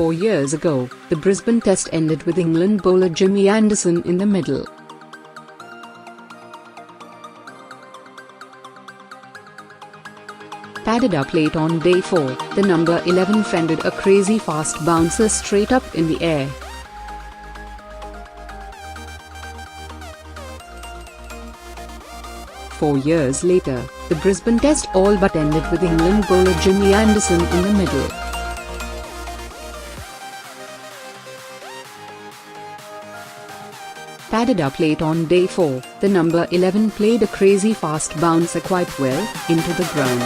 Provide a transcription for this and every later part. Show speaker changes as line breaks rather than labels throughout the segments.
4 years ago, the Brisbane Test ended with England bowler Jimmy Anderson in the middle. Padded up late on day 4, the number 11 fended a crazy fast bouncer straight up in the air. Four years later, the Brisbane Test all but ended with England bowler Jimmy Anderson in the middle. Padded up late on day 4, the number 11 played a crazy fast bouncer quite well, into the ground.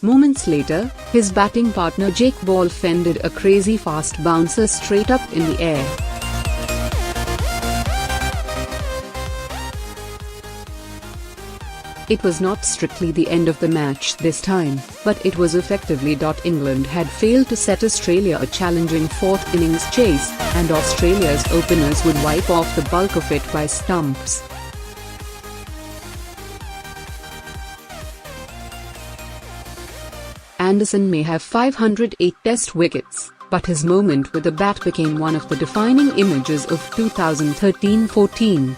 Moments later, his batting partner Jake Ball fended a crazy fast bouncer straight up in the air. It was not strictly the end of the match this time, but it was effectively. England had failed to set Australia a challenging fourth innings chase, and Australia's openers would wipe off the bulk of it by stumps. Anderson may have 508 Test wickets, but his moment with the bat became one of the defining images of 2013-14.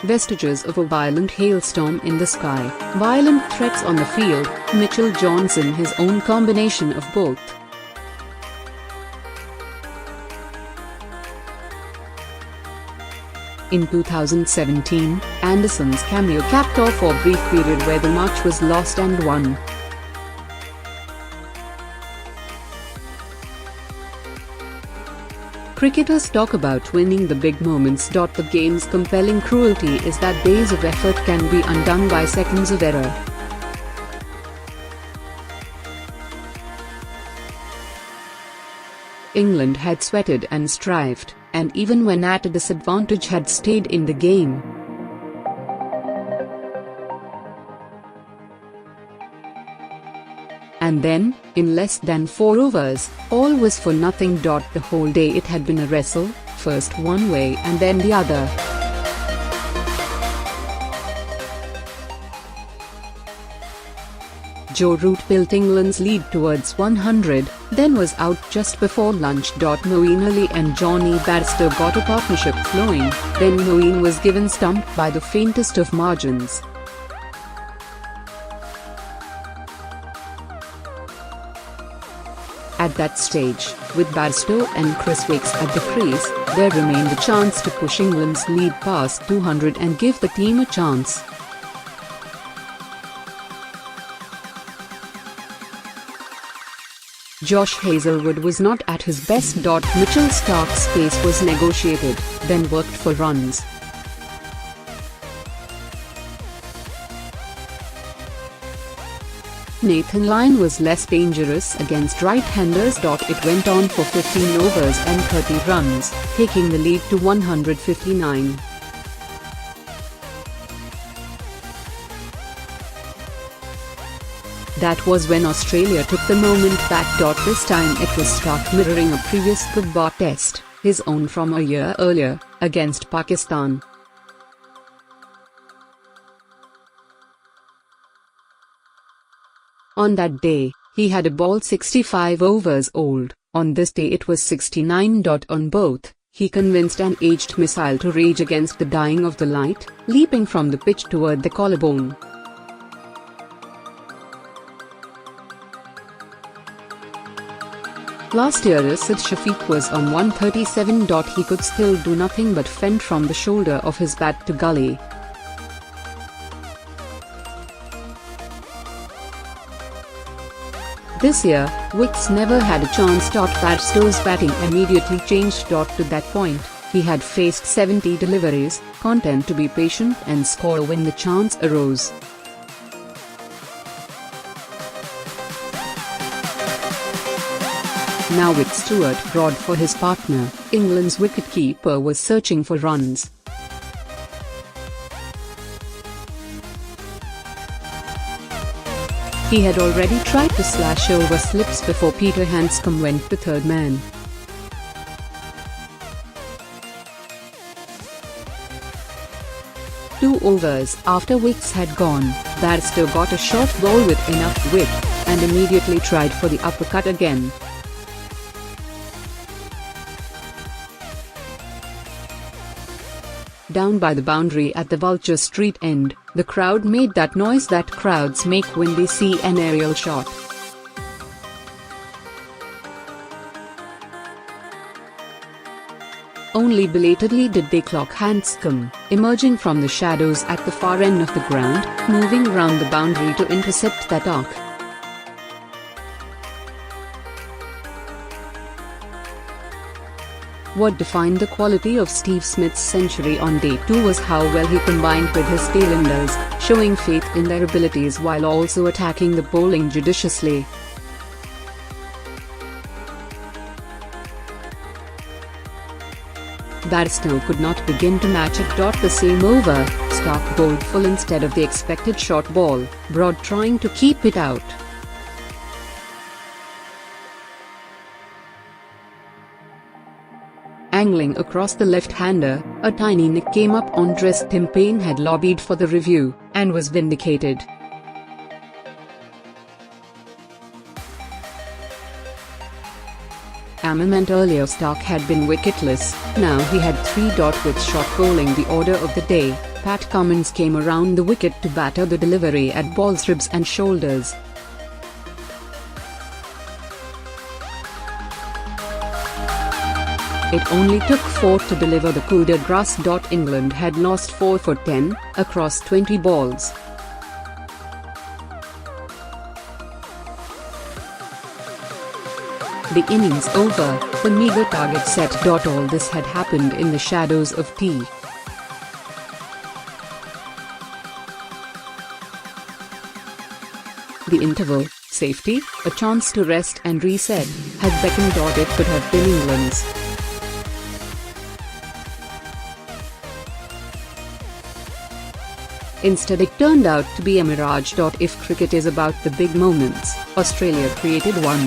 Vestiges of a violent hailstorm in the sky, violent threats on the field, Mitchell Johnson his own combination of both. In 2017, Anderson's cameo capped off for a brief period where the match was lost and won. Cricketers talk about winning the big moments. The game's compelling cruelty is that days of effort can be undone by seconds of error. England had sweated and strived, and even when at a disadvantage had stayed in the game. And then, in less than 4 overs, all was for nothing. The whole day it had been a wrestle, first one way and then the other. Joe Root built England's lead towards 100, then was out just before lunch. Moeen Ali and Johnny Bairstow got a partnership flowing, then Moeen was given stumped by the faintest of margins. At that stage, with Bairstow and Chris Wakes at the crease, there remained a chance to push England's lead past 200 and give the team a chance. Josh Hazlewood was not at his best. Mitchell Starc's pace was negotiated, then worked for runs. Nathan Lyon was less dangerous against right-handers. It went on for 15 overs and 30 runs, taking the lead to 159. That was when Australia took the moment back. This time it was stark mirroring a previous Gabba Test, his own from a year earlier, against Pakistan. On that day, he had a ball 65 overs old. On this day it was 69. On both, he convinced an aged missile to rage against the dying of the light, leaping from the pitch toward the collarbone. Last year Rashid Shafiq was on 137. He could still do nothing but fend from the shoulder of his bat to gully. This year, Wicks never had a chance. Bairstow's batting immediately changed. To that point, he had faced 70 deliveries, content to be patient and score when the chance arose. Now with Stuart Broad for his partner, England's wicketkeeper was searching for runs. He had already tried to slash over slips before Peter Handscomb went to third man. 2 overs after wickets had gone, Barstow got a short ball with enough width, and immediately tried for the uppercut again. Down by the boundary at the Vulture Street end, the crowd made that noise that crowds make when they see an aerial shot. Only belatedly did they clock Hanscom, emerging from the shadows at the far end of the ground, moving round the boundary to intercept that arc. What defined the quality of Steve Smith's century on day 2 was how well he combined with his tailenders, showing faith in their abilities while also attacking the bowling judiciously. Barstow could not begin to match it. The same over, Stark bowled full instead of the expected short ball, Broad trying to keep it out. Angling across the left-hander, a tiny nick came up on dress. Tim Paine had lobbied for the review, and was vindicated. Meant earlier Stark had been wicketless, now he had 3. With short bowling the order of the day, Pat Cummins came around the wicket to batter the delivery at ball's ribs and shoulders. It only took 4 to deliver the coup de grace. England had lost 4 for 10, across 20 balls. The innings over, the meagre target set. All this had happened in the shadows of tea. The interval, safety, a chance to rest and reset, had beckoned. It could have been England's. Instead it turned out to be a mirage. If cricket is about the big moments, Australia created one.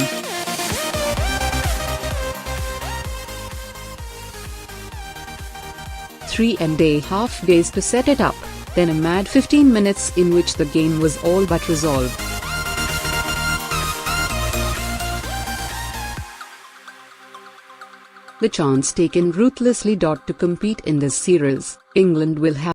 3.5 days to set it up, then a mad 15 minutes in which the game was all but resolved. The chance taken ruthlessly. To compete in this series, England will have